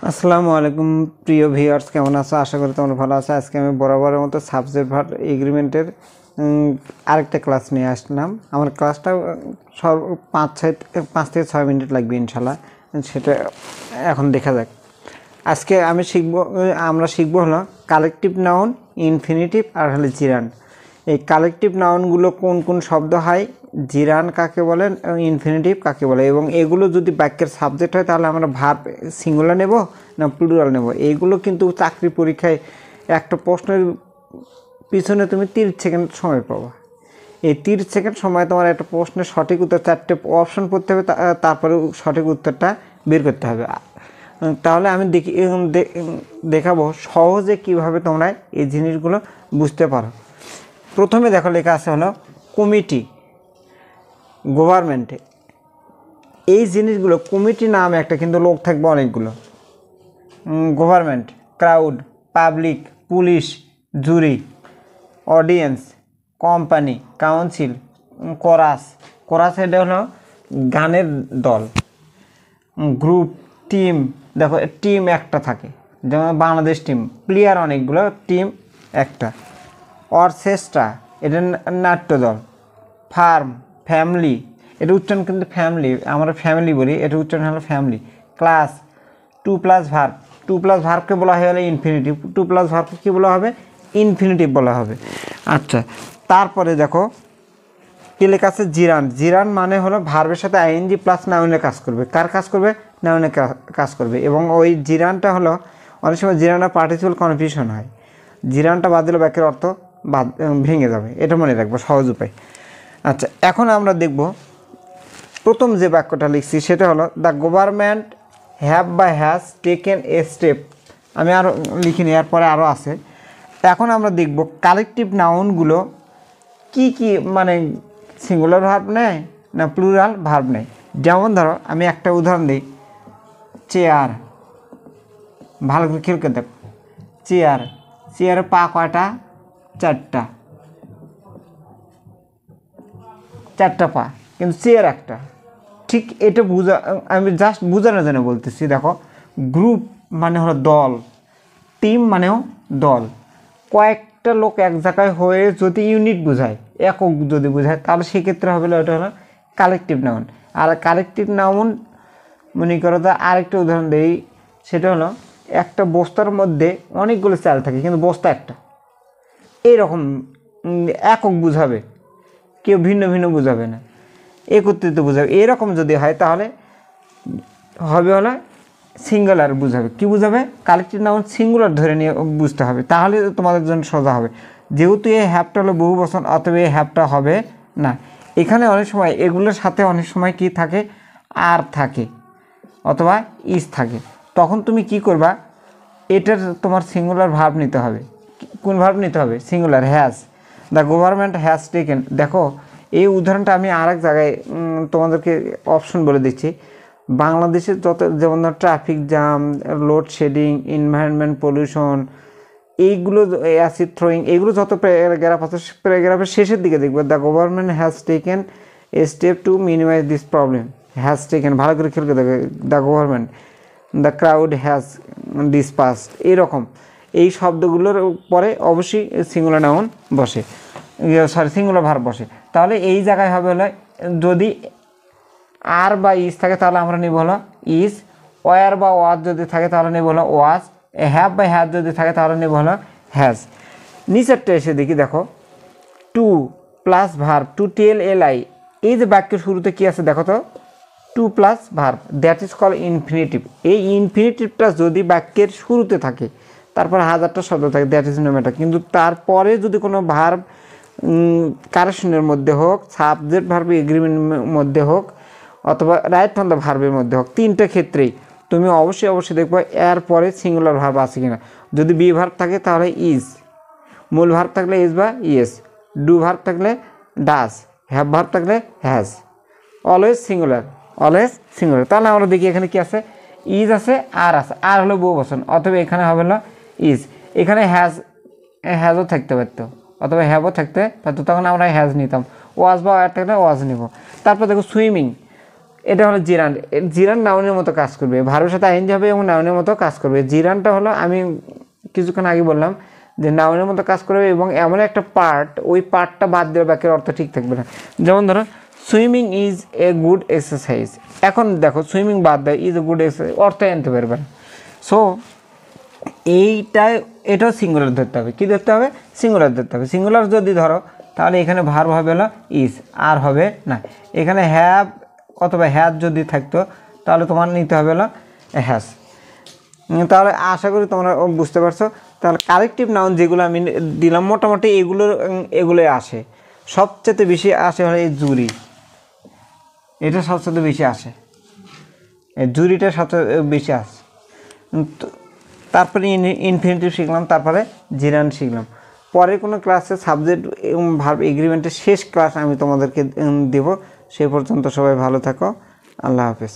আসসালামু আলাইকুম প্রিয় ভিউয়ার্স, কেমন আছো? আশা করি তোমরা ভালো আছো। আজকে আমি বরাবরের মতো সাবজেক্ট ভার্ব এগ্রিমেন্টের আরেকটা ক্লাস নিয়ে আসলাম। আমার ক্লাসটা সব 5 থেকে 6 মিনিট লাগবে ইনশাল্লাহ, সেটা এখন দেখা যাক। আজকে আমরা শিখব হলো কালেকটিভ নাউন, ইনফিনিটিভ আর হলো জিরান্ড। এই কালেকটিভ নাউনগুলো কোন কোন শব্দ হয়, জিরান্ড কাকে বলেন, ইনফিনিটিভ কাকে বলে, এবং এগুলো যদি বাক্যের সাবজেক্ট হয় তাহলে আমরা ভার্ব সিঙ্গুলার নেব না প্লুরাল নেব। এইগুলো কিন্তু চাকরি পরীক্ষায় একটা প্রশ্নের পিছনে তুমি 30 সেকেন্ড সময় পাবা। এই 30 সেকেন্ড সময় তোমার একটা প্রশ্নের সঠিক উত্তর 4টে অপশন পড়তে হবে, তারপরে সঠিক উত্তরটা বের করতে হবে। তাহলে আমি দেখাবো সহজে কিভাবে তোমরা এই জিনিসগুলো বুঝতে পারো। প্রথমে দেখো লেখা আছে হলো কমিটি, গভর্নমেন্টে। এই জিনিসগুলো কমিটি নামে একটা, কিন্তু লোক থাকবে অনেকগুলো। Government, crowd, public, police, jury, audience, company, council, chorus. Chorus এটা হলো গানের দল। গ্রুপ, টিম, দেখো টিম একটা থাকে, যেমন বাংলাদেশ টিম। প্লেয়ার অনেকগুলো, টিম একটা। অর্কেস্ট্রা, এটা নাট্যদল। ফার্ম, ফ্যামিলি, এটা উচ্চারণ কিন্তু ফ্যামিলি, আমরা ফ্যামিলি বলি, এটা উচ্চারণ হলো ফ্যামিলি। ক্লাস, 2+ ভার্ব, 2+ ভার্বকে বলা হয় হলো ইনফিনিটিভ। 2+ ভার্বকে কী বলা হবে? ইনফিনিটিভ বলা হবে। আচ্ছা, তারপরে দেখো কি লেখা আছে জিরান্ড। জিরান্ড মানে হলো ভার্বের সাথে আইএনজি প্লাস নাউনের কাজ করবে। কার কাজ করবে? নাউনের কাজ করবে। এবং ওই জিরান্ডটা হলো, অনেক সময় জিরান্ডটা পার্টিসিপাল কনফিউশন হয়। জিরান্ডটা বাদ দিলে বাক্যের অর্থ ভেঙে যাবে, এটা মনে রাখবো, সহজ উপায়। আচ্ছা, এখন আমরা দেখব প্রথম যে বাক্যটা লিখছি সেটা হলো দ্য গভর্নমেন্ট হ্যাভ বা হ্যাজ টেকেন এ স্টেপ। আমি আরও লিখিনি, এরপরে আরও আছে। এখন আমরা দেখব কালেকটিভ নাউনগুলো কি কি, মানে সিঙ্গুলার ভার্ব নেয় না প্লুরাল ভার্ব নেয়। যেমন ধরো আমি একটা উদাহরণ দিই, চেয়ার। ভালো করে খেয়াল করে দেখো, চেয়ার। চেয়ারের পা কয়টা? 4টা। 4টা পা, কিন্তু চেয়ার একটা। ঠিক এটা আমি জাস্ট বোঝানোর জন্য বলতেছি। দেখো, গ্রুপ মানে হলো দল, টিম মানেও দল। কয়েকটা লোক এক জায়গায় হয়ে যদি ইউনিট বোঝায়, একক যদি বোঝায়, তাহলে সেক্ষেত্রে হবে ওটা হলো কালেকটিভ নাউন। আর কালেকটিভ নাউন মনে করো, আরেকটা উদাহরণ দেই, সেটা হলো একটা বস্তার মধ্যে অনেকগুলো চাল থাকে, কিন্তু বস্তা একটা। এইরকম একক বুঝাবে, কেউ ভিন্ন ভিন্ন বুঝাবে না, একত্রিত বুঝাবে। এরকম যদি হয় তাহলে হবে হলো সিঙ্গুলার বুঝাবে। কি বুঝাবে? কালেকটিভ নাউন সিঙ্গুলার ধরে নিয়ে বুঝতে হবে, তাহলে তোমাদের জন্য সোজা হবে। যেহেতু এই হ্যাপটা হলো বহু বচন, অথবা এই হ্যাপটা হবে না। এখানে অনেক সময় এগুলোর সাথে অনেক সময় কি থাকে? আর থাকে, অথবা ইজ থাকে। তখন তুমি কি করবা? এটার তোমার সিঙ্গুলার ভার্ব নিতে হবে। কোন ভার্ব নিতে হবে? Singular, has. The government has taken. দেখো, এই উদাহরণটা আমি আরেক জায়গায় তোমাদেরকে অপশন বলে দিচ্ছি। বাংলাদেশের যত, যেমন traffic jam, load shedding, environment pollution, এইগুলো, অ্যাসিড থ্রোয়িং, এইগুলো যত প্যারাগ্রাফ আছে, প্যারাগ্রাফের শেষের দিকে দেখবে the government has taken a step to minimise this problem. Has taken, ভালো করে খেয়াল করে দেখবে, the government, the crowd has dispersed. এইরকম এই শব্দগুলোর পরে অবশ্যই সিঙ্গুলার নাউন বসে, সিঙ্গুলার ভার্ব বসে। তাহলে এই জায়গায় হবে হলো, যদি আর বা ইজ থাকে তাহলে আমরা নেব হলো ইজ। ওয়ার বা ওয়াজ যদি থাকে তাহলে নেব হলো ওয়াজ। হ্যাভ বা হ্যাজ যদি থাকে তাহলে নেব হলো হ্যাজ। নিচেরটা এসে দেখি, দেখো 2+ ভার্ব, টু টেল এ লাই। এই যে বাক্যের শুরুতে কি আছে দেখো তো, 2+ verb, that is call infinitive. এই ইনফিনিটিভটা যদি বাক্যের শুরুতে থাকে, তারপর হাজারটা শব্দ থাকে, দ্যাট ইজ নো ম্যাটার। কিন্তু তারপরে যদি কোনো ভার্ব কারেকশনের মধ্যে হোক, সাবজেক্ট ভার্ব এগ্রিমেন্টের মধ্যে হোক, অথবা রাইট ফ্রম দ্য ভার্বের মধ্যে হোক, তিনটে ক্ষেত্রেই তুমি অবশ্যই দেখবে এর পরে সিঙ্গুলার ভার্ব আছে কিনা। যদি বি ভার্ব থাকে তাহলে ইজ, মূল ভার্ব থাকলে ইজ বা ইয়েস, ডু ভার্ব থাকলে ডাজ, হ্যাভ ভার্ব থাকলে has. Always singular, always singular. তাহলে আমরা দেখি এখানে কি আছে, ইজ আছে, আর আছে। আর হলো বহু বচন, অথবা এখানে হবে না ইজ। এখানে হ্যাজও থাকতে পারতো, অথবা হ্যাভও থাকতে পারতো, তখন আমরা হ্যাজ নিতাম। ওয়াজ বা ওয়ার থাকলে ওয়াজ নিব। তারপর দেখো সুইমিং, এটা হলো জিরান্ড। জিরান্ড নাউনের মতো কাজ করবে, ভার্বের সাথে আইএনজি হবে এবং নাউনের মতো কাজ করবে। জিরান্ডটা হলো আমি কিছুক্ষণ আগে বললাম যে নাউনের মতো কাজ করবে এবং এমন একটা পার্ট, ওই পার্টটা বাদ দেওয়ার বাক্যের অর্থ ঠিক থাকবে না। যেমন ধরো swimming is a good exercise, এখন দেখো সুইমিং বাদ দেয়, ইজ এ গুড এক্সারসাইজ অর্থ আনতে পারবে না। সো এটাও সিঙ্গুলার ধরতে হবে। কী ধরতে হবে? সিঙ্গুলার ধরতে হবে। সিঙ্গুলার যদি ধরো তাহলে এখানে ভার্ব হবে হলো ইজ, আর হবে না। এখানে হ্যাভ অথবা হ্যাজ যদি থাকতো তাহলে তোমার নিতে হবে হলো হ্যাজ। তাহলে আশা করি তোমরা বুঝতে পারছো। তাহলে কালেকটিভ নাউন যেগুলো আমি দিলাম মোটামুটি এগুলোই আসে। সবচেয়ে বেশি আসে হলো এই জুরি, এটা সবচেয়ে বেশি আসে, এই জুরিটা সবচেয়ে বেশি আসে। তারপরে ইনফিনিটিভ শিখলাম, তারপরে জিরান্ড শিখলাম। পরের কোনো ক্লাসে সাবজেক্ট এবং ভার্ব এগ্রিমেন্টের শেষ ক্লাস আমি তোমাদেরকে দেব। সে পর্যন্ত সবাই ভালো থাকো। আল্লাহ হাফেজ।